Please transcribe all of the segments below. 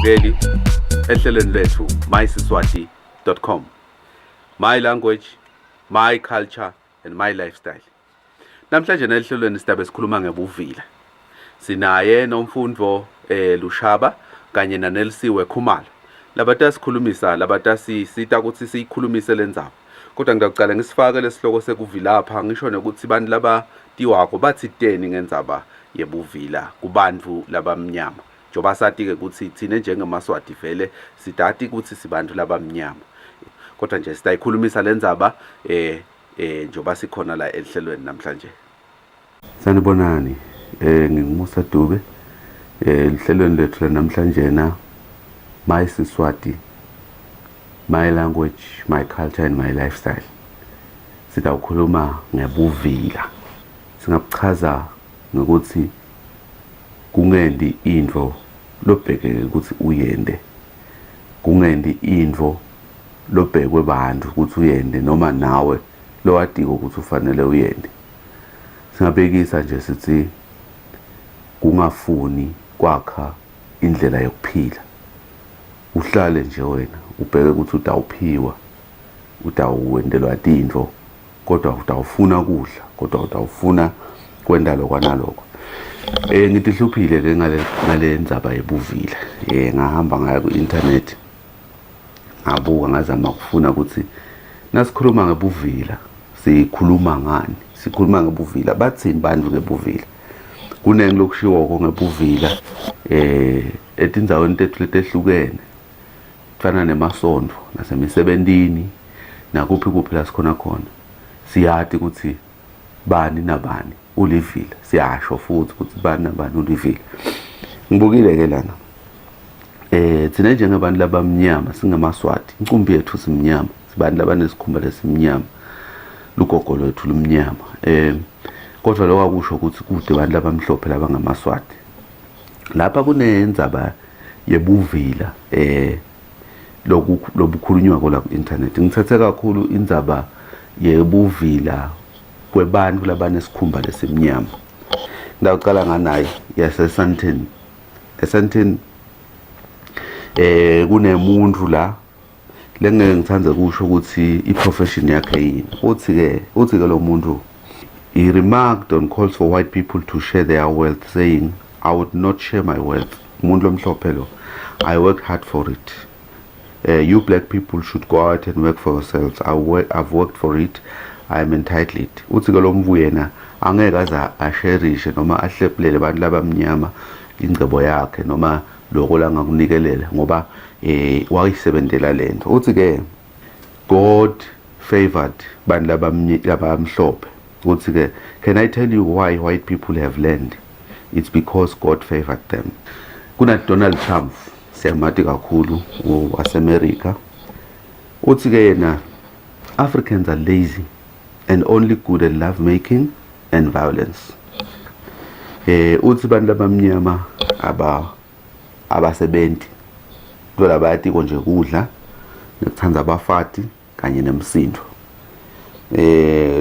nababukeli ehlelweni lethu mysiswati.com. My language, my culture and my lifestyle. Namhlanje nehlelweni sidabe sikhuluma ngebuvila. Sinaye nomfundvo Lushaba kanye naNelsiwe Khumalo. Labata sikhulumisa labata sita ukuthi siyikhulumise lendzaba. Kodwa ngicela ngisifake lesihloko sekuvila apha ngisho ukuthi bantu laba tiwako bathi teni ngendzaba yebuvila kubantfu labamnyama. Njoba sathi ke ukuthi thina njengemaswati vele sidati ukuthi sibantu labamnyama. Kodwa nje sitayikhulumisa lendzaba njoba sikhona la ehlelweni namhlanje. Sanibonani, ngingumusa Dube. Ehlelweni lethu namhlanje na My Siswati, my language, my culture and my lifestyle. Sitawukhuluma ngebuvila. Singabuchaza ngokuthi kungendi intfo lobhekeke ukuthi uyende. Kungendi intfo lobhekwe bantu ukuthi uyende noma nawe lo wadiko ukuthi ufanele uyende. Singabekisa nje sithi kungafuni kwakha indlela yokuphila. Uhlale nje wena ubheke ukuthi utawuphiwa, utawuwendelwa tintfo, kodwa utawufuna kudla, kodwa utawufuna kwenda lokwanaloko. Ngithi hluphile ke ngale ndzaba yebuvila. Ngahamba ngaya ku-internet ngabuka ngazama ukufuna ukuthi nasikhuluma ngebuvila sikhuluma ngani, sikhuluma ngebuvila bathini bantu ngebuvila. Kunengi lokushiwo ngebuvila etindzaweni tethu letehlukene fana nemasonto nasemisebentini nakuphi la sikhona khona. Siyati ukuthi bani nabani ulivila, siyasho futhi ukuthi bani nabani ulivila. Ngibukile ke lana thina njengabantu labamnyama singamaswati, incumbi yethu simnyama, sibantu labanesikhumba lesimnyama, lugogo lwethu lumnyama. Kodwa lokho akusho ukuthi kude abantu labamhlophe labangamaswati. Lapha kunendzaba yebuvila lobukhulunywa la ku-internet. Ngithathe kakhulu indzaba yebuvila kwebantu labanesikhumba lesimnyama. Ngicala nganayo yaseSandton. eSandton kunemuntu la lengeke ngithanda kusho ukuthi i-profession yakhe yini. Uthi ke lo muntu, he remarked on calls for white people to share their wealth, saying, I would not share my wealth. Umuntu lomhlophe lo, I worked hard for it. You black people should go out and work for yourselves. I've worked for it. I am entitled. Uthi ke lo mvu yena angeke aza asherishe noma ahlephulele abantu labamnyama ingcebo yakhe noma lokho la ngakunikelela ngoba wayisebentela lento. Uthi ke God favored bantu labamhlophe. Uthi ke, can I tell you why white people have land? It's because God favored them. Kuna Donald Trump siyamati kakhulu wase-America. Uthi ke yena, Africans are lazy and only good at love making and violence. Uthi bantu labamnyama abasebenzi lola bayati konje kudla nekuthanda abafati kanye nemsindo.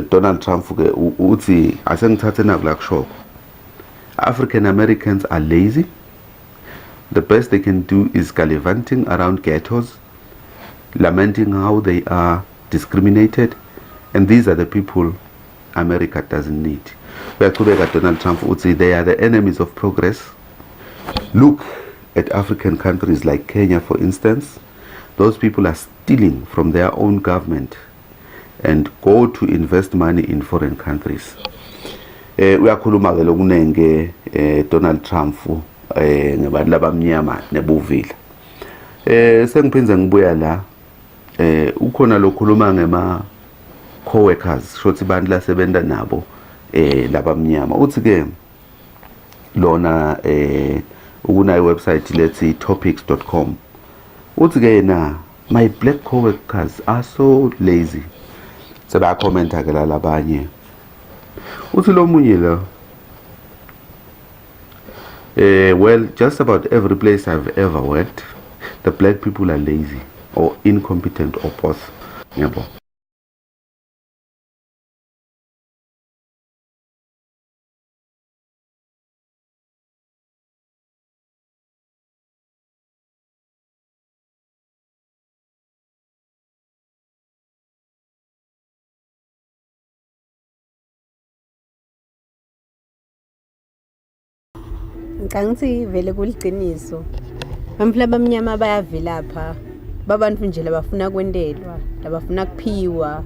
Donald Trump ke uthi asengithathe nakula kushoko, African Americans are lazy. The best they can do is gallivanting around ghettos, lamenting how they are discriminated, and these are the people America doesn't need. Uyaqhubeka Donald Trump uthi they are the enemies of progress. Look at African countries like Kenya, for instance. Those people are stealing from their own government and go to invest money in foreign countries. Uyakhuluma ke lokunenge Donald Trump ngebantu labamnyama nebuvila. Sengiphindze ngibuya la ukhona lokhuluma ngema co-workers, shothi bantu lasebenta nabo labamnyama. Uthi ke lona ukunayo website lethi topics.com. Uthi ke yena, my black co-workers are so lazy. Seba commenta ke la labanye. Uthi lo munye la, well, just about every place I've ever worked, the black people are lazy or incompetent or both. Yabo. Ngicangithi vele kuliqiniso. Bamphela bamnyama bayavilapha. Babantu nje labafuna kwendelwa, labafuna kuphiwa.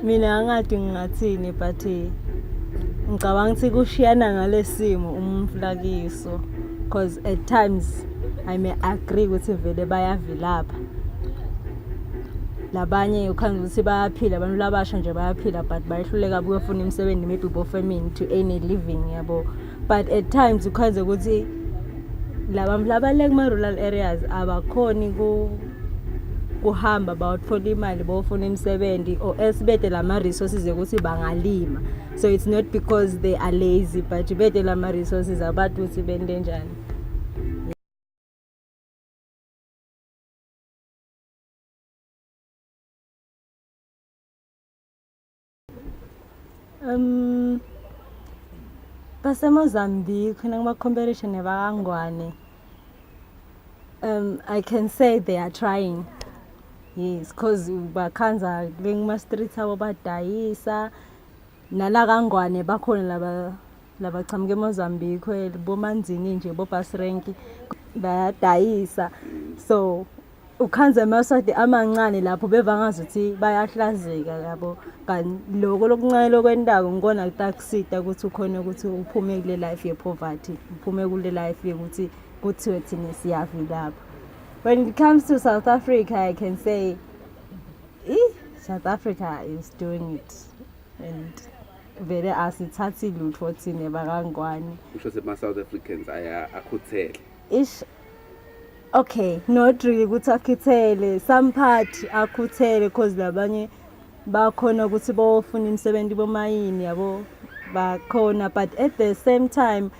Mina ngathi ngingathini but ngicabanga ukuthi kushiyana ngalesimo umflakiso because at times I may agree ukuthi vele bayavilapha. Labanye ukhange ukuthi bayaphila abantu labasha nje bayaphila but bayihluleka ukufuna imisebenzi maybe bofamini to earn a living yabo. But at times ukhange ukuthi labaleke kuma rural areas abakhoni kuhamba bawuthola imali bawufuna imisebenzi or esibede lama resources ukuthi bangalima. So it's not because they are lazy but bede lama resources abantu ukuthi bende njani. Basemozambique kunama competition nebangwane. I can say they are trying. Yes, because bakhanza ngema streets abo badayisa nala kangwane bakhona laba chamuke eMozambique bomanzini nje bobasrenki bayadayisa. So ukhanza emaswati amancane lapho bevangazi ukuthi bayahlazeka yabo kanti lokho lokuncane lokwendako ngikona kutakusida ukuthi ukhona ukuthi uphume kule life ye poverty uphume kule life yokuthi kuthiwe thina siyavilapha. When it comes to South Africa, I can say South Africa is doing it and vele asithathi lutho thina bakangwane. Usho sema South Africans akhuthele. Okay, not really ukuthi akhuthele, some part akhuthele because labanye bakhona ukuthi bofuna imisebenzi bomayini yabo bakhona, but at the same time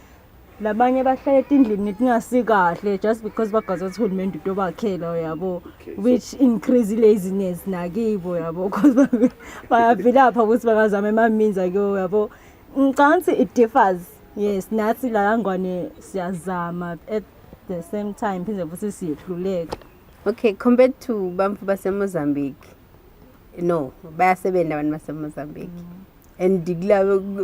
labanye bahlala etindlini ningasi kahle just because bagaza ukuthi uhulumeni into bakhela yabo, which increase laziness nakibo yabo because bayavilapha ukuthi bangazama emameans akho yabo. Ngicanga it differs. Yes, nathi la ngwane siyazama at the same time pheze futhi siyehluleka. Okay, compared to bamfu baseMozambique, no, bayasebenza abantu baseMozambique. And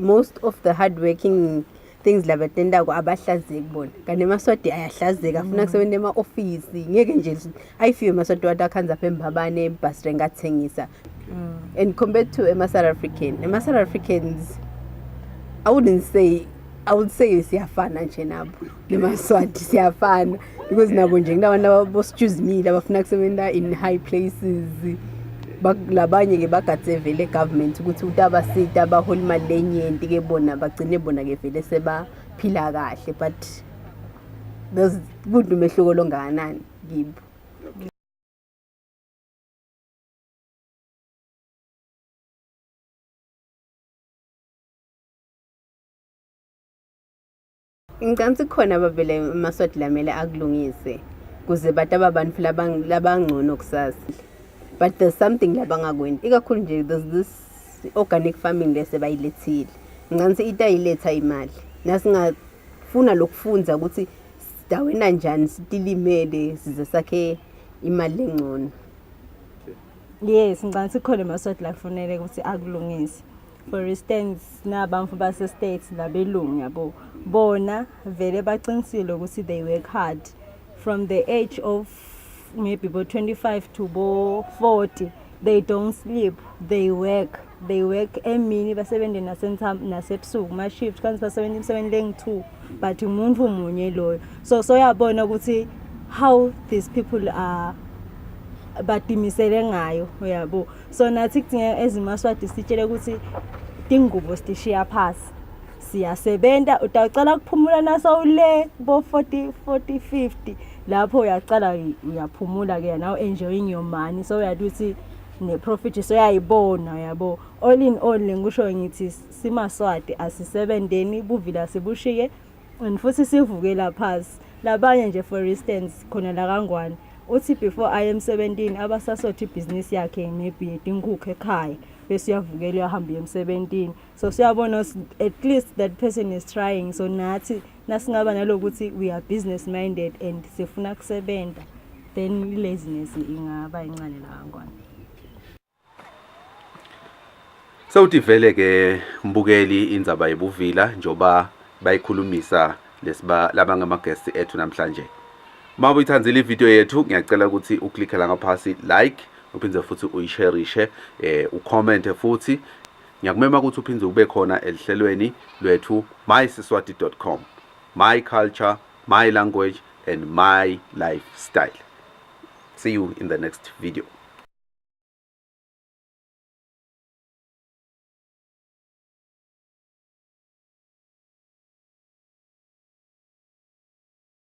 most of the hardworking things labatenda ko abahlazeki bona kanti emaswati ayahlazeka afuna kusebenza ema-office ngeke nje ayifike emaswati watakhanza apha embabane ebhasire ngathengisa. And compared to South Africans, I would say siyafana nje nabo nemaswati siyafana because nabo nje kunabantu aboschoose meal abafuna kusebenza in high places. Labanye ke bagathe vele government ukuthi utabasita abahola imali lenyenti ke bona bagcine bona ke vele sebaphila kahle, but there's good umehluko longakanani kibo. Ngicanga khona abavele emaswati lamele akulungise kuze bathi ababantu labangcono kusasa. But there's something labangakwenzi ikakhulu nje there's this organic farming lese bayilethile. Ngicanga itayiletha imali nasingafuna lokufunza ukuthi sidawena njani sidilimele size sakhe imali engcono. Yes, ngicanga khona emaswati la kufanele ukuthi akulungise. For instance, nabamfu base states labelungu yabo bona vele baqinisile ukuthi they work hard from the age of maybe about 25 to 40. They don't sleep, they work emini basebenze nasebusuku ma shift kanti basebenza imisebenzi lengi-2 but umuntu munye loyo. So yabona ukuthi how these people are badimisele ngayo yabo. So nathi kudingeka ezimaswati sitshele ukuthi tingubo stishiya phasi siyasebenta utacala kuphumula nasawule bo 40 50 lapho uyacala uyaphumula ke now enjoying your money, so uyaduthi ne profit so uyayibona yabo. All in all ngisho ngithi simaswati asisebendeni buvila sibushiye and futhi sivukela phasi. Labanye nje for instance khona la kangwane uthi before I am 17 abasasothi business yakhe maybe edinkukhu ekhaya bese uyavukela uyahamba em17. So siyabona at least that person is trying. So nathi nasingaba nalokuthi we are business minded and sifuna kusebenta, then laziness ingaba incane la kangwane. Sawuthi vele ke mbukeli indzaba yebuvila njoba bayikhulumisa laba ngama guests ethu namhlanje. Uma uyithandzile ivideo yethu ngiyacela ukuthi uklikhe la ngaphasi like, uphindze futhi uyishareishe, ucommente futhi. Ngiyakumema ukuthi uphindze ube khona elihlelweni lwethu mysiswati.com. My culture, my language and my lifestyle. See you in the next video.